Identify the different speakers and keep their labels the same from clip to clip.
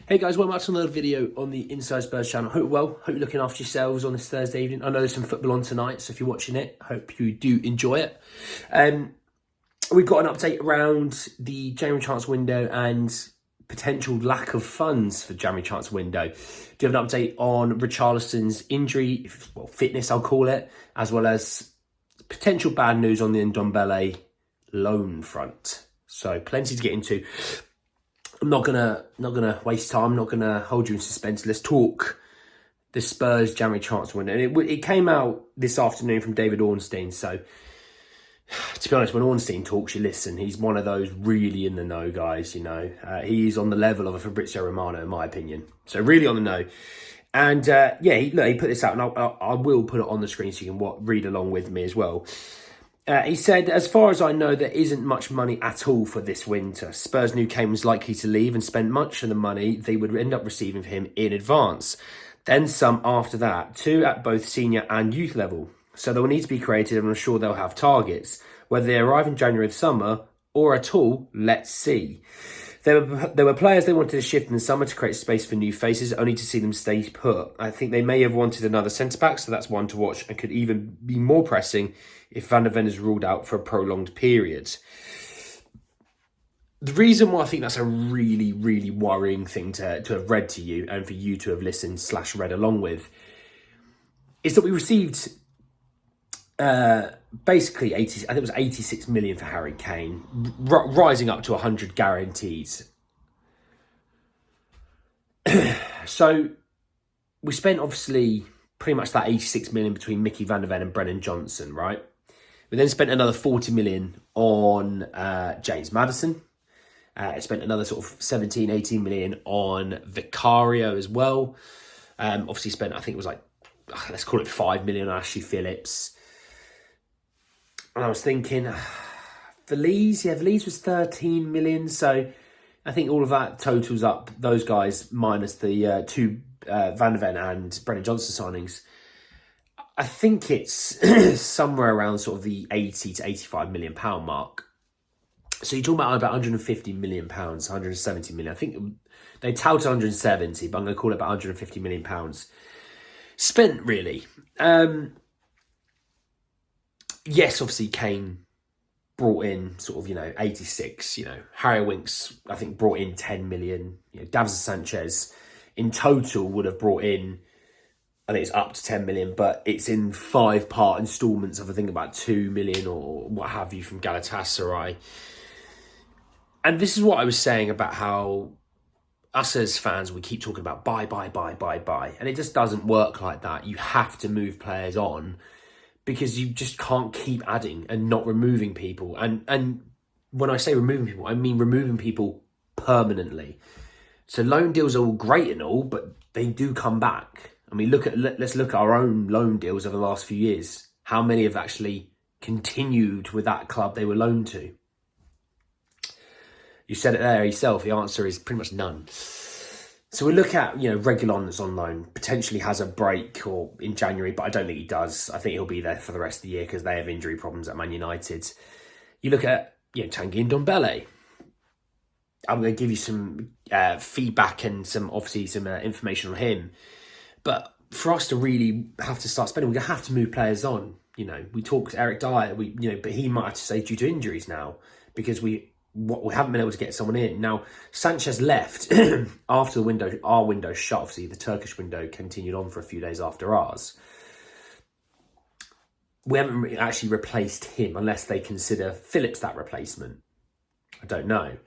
Speaker 1: Hey guys, welcome back to another video on the Inside Spurs channel. Hope you're looking after yourselves on this Thursday evening. I know there's some football on tonight, so if you're watching it, hope you do enjoy it. We've got an update around the January transfer window and potential lack of funds for January transfer window. Do you have an update on Richarlison's injury, well, fitness I'll call it, as well as potential bad news on the Ndombele loan front. So plenty to get into. I'm not gonna waste time. I'm not gonna hold you in suspense. Let's talk the Spurs January transfer window. And it came out this afternoon from David Ornstein. So to be honest, when Ornstein talks, you listen. He's one of those really in the know guys. You know, he's on the level of a Fabrizio Romano, in my opinion. So really on the know. And he put this out, and I will put it on the screen so you can read along with me as well. He said, as far as I know, there isn't much money at all for this winter. Spurs knew Kane was likely to leave and spend much of the money they would end up receiving for him in advance. Then some after that, 2 at both senior and youth level. So they will need to be creative, and I'm sure they'll have targets. Whether they arrive in January or summer or at all, let's see. There were players they wanted to shift in the summer to create space for new faces, only to see them stay put. I think they may have wanted another centre-back, so that's one to watch, and could even be more pressing if Van der Ven is ruled out for a prolonged period. The reason why I think that's a really, really worrying thing to have read to you, and for you to have listened / read along with, is that we received basically 80, I think it was 86 million for Harry Kane, rising up to 100 guarantees. So we spent obviously pretty much that 86 million between Mickey Van der Ven and Brennan Johnson, right? We then spent another 40 million on James Maddison. Spent another sort of 17, 18 million on Vicario as well. Obviously spent, I think it was like, let's call it 5 million on Ashley Phillips. And I was thinking, Veliz was 13 million. So I think all of that totals up, those guys minus the 2 Van der Ven and Brennan Johnson signings. I think it's somewhere around sort of the 80 to 85 million pound mark. So you're talking about 150 million pounds, 170 million. I think they touted 170, but I'm going to call it about 150 million pounds spent, really. Yes, obviously Kane brought in sort of, 86, Harry Winks, I think, brought in 10 million. Davinson Sanchez in total would have brought in, I think it's up to 10 million, but it's in 5-part installments of, I think, about 2 million or what have you from Galatasaray. And this is what I was saying about how us as fans, we keep talking about buy. And it just doesn't work like that. You have to move players on, because you just can't keep adding and not removing people. And when I say removing people, I mean removing people permanently. So loan deals are all great and all, but they do come back. I mean, let's look at our own loan deals over the last few years. How many have actually continued with that club they were loaned to? You said it there yourself. The answer is pretty much none. So we look at, Reguilon that's on loan, potentially has a break or in January, but I don't think he does. I think he'll be there for the rest of the year because they have injury problems at Man United. You look at, Tanguy Ndombele. I'm going to give you some feedback and some information on him. But for us to really have to start spending, we're going to have to move players on. We talked to Eric Dyer, but he might have to say due to injuries now, because we haven't been able to get someone in. Now, Sanchez left after our window shut. Obviously, the Turkish window continued on for a few days after ours. We haven't actually replaced him, unless they consider Phillips that replacement. I don't know.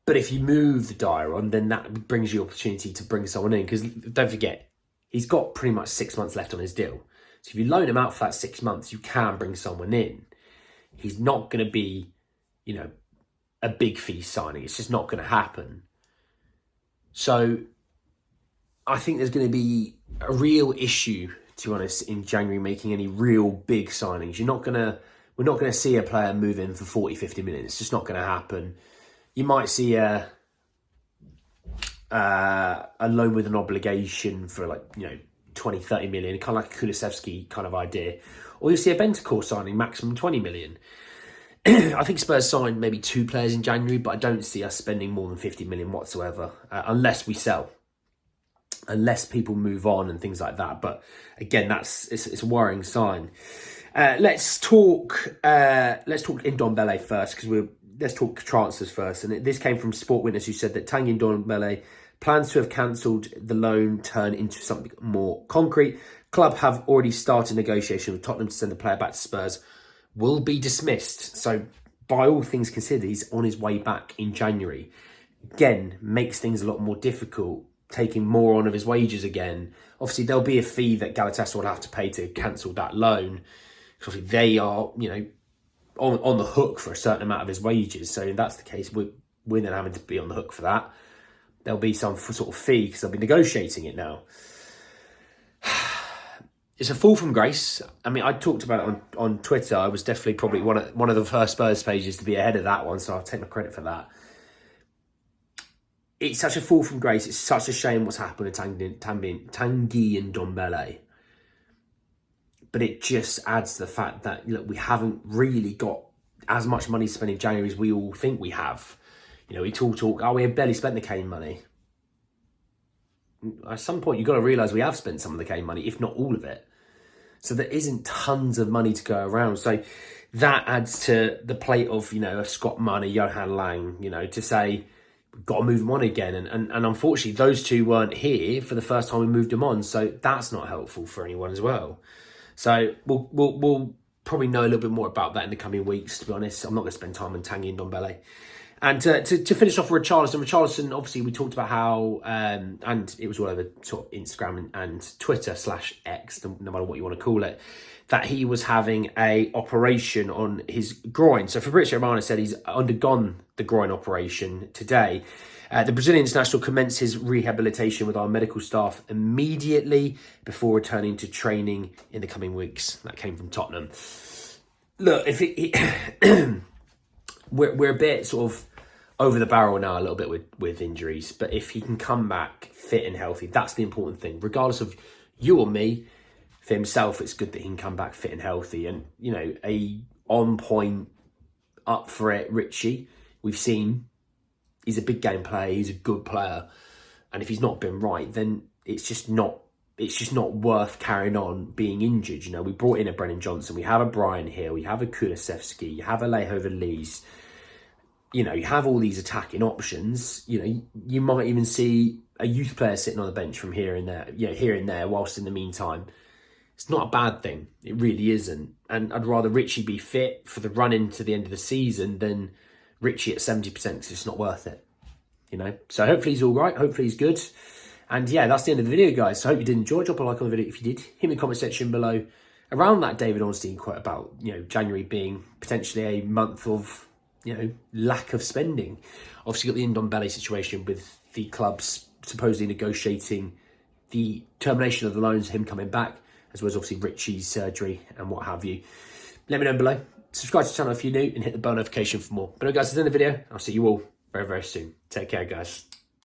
Speaker 1: But if you move the Dyer on, then that brings you the opportunity to bring someone in. Because don't forget, he's got pretty much 6 months left on his deal. So if you loan him out for that 6 months, you can bring someone in. He's not going to be, a big fee signing. It's just not going to happen. So I think there's going to be a real issue, to be honest, in January making any real big signings. We're not going to see a player move in for 40, 50 million. It's just not going to happen. You might see a loan with an obligation for 20, 30 million, kind of like a Kulusevski kind of idea. Or you'll see a Bentancur signing maximum 20 million. I think Spurs signed maybe 2 players in January, but I don't see us spending more than 50 million whatsoever, unless we sell, unless people move on and things like that. But again, it's a worrying sign. Let's talk Ndombele first, because let's talk transfers first. And this came from Sport Witness, who said that Tanguy Ndombele plans to have cancelled the loan turn into something more concrete. Club have already started negotiation with Tottenham to send the player back to Spurs. Will be dismissed. So by all things considered, he's on his way back in January. Again, makes things a lot more difficult, taking more on of his wages again. Obviously, there'll be a fee that Galatasaray will have to pay to cancel that loan. Obviously, they are, on the hook for a certain amount of his wages. So if that's the case, we're then having to be on the hook for that. There'll be some sort of fee because they'll be negotiating it now. It's a fall from grace. I mean, I talked about it on Twitter. I was definitely probably one of the first Spurs pages to be ahead of that one, so I'll take my credit for that. It's such a fall from grace. It's such a shame what's happened with Tanguy and Ndombele. But it just adds to the fact that we haven't really got as much money to spend in January as we all think we have. We talk, we have barely spent the Kane money. At some point, you've got to realise we have spent some of the Kane money, if not all of it. So there isn't tons of money to go around. So that adds to the plate of, a Scott Munn, a Johan Lang, to say, we've got to move them on again. And unfortunately, those two weren't here for the first time we moved them on. So that's not helpful for anyone as well. So we'll probably know a little bit more about that in the coming weeks, to be honest. I'm not going to spend time on Tanguy and Ndombele. And to finish off with Richarlison, obviously we talked about how, and it was all over sort of Instagram and Twitter /X, no matter what you want to call it, that he was having a operation on his groin. So Fabrizio Romano said he's undergone the groin operation today. The Brazilian international commenced his rehabilitation with our medical staff immediately before returning to training in the coming weeks. That came from Tottenham. Look, we're a bit sort of over the barrel now a little bit with injuries, but if he can come back fit and healthy, that's the important thing. Regardless of you or me, for himself, it's good that he can come back fit and healthy. And, a on point, up for it Richy, we've seen he's a big game player, he's a good player. And if he's not been right, then it's just not worth carrying on being injured. We brought in a Brennan Johnson, we have a Brian Hill, we have a Kulusevski, you have a Lehover-Lees. You have all these attacking options. You might even see a youth player sitting on the bench from here and there, whilst in the meantime, it's not a bad thing. It really isn't. And I'd rather Richy be fit for the run into the end of the season than Richy at 70% because it's not worth it. So hopefully he's all right. Hopefully he's good. And yeah, that's the end of the video, guys. So I hope you did enjoy. Drop a like on the video if you did. Hit me in the comment section below around that David Ornstein quote about, January being potentially a month of, lack of spending. Obviously, got the Ndombele situation with the clubs supposedly negotiating the termination of the loans, him coming back, as well as obviously Richie's surgery and what have you. Let me know below. Subscribe to the channel if you're new and hit the bell notification for more. But anyway, guys, that's the end of the video. I'll see you all very, very soon. Take care, guys.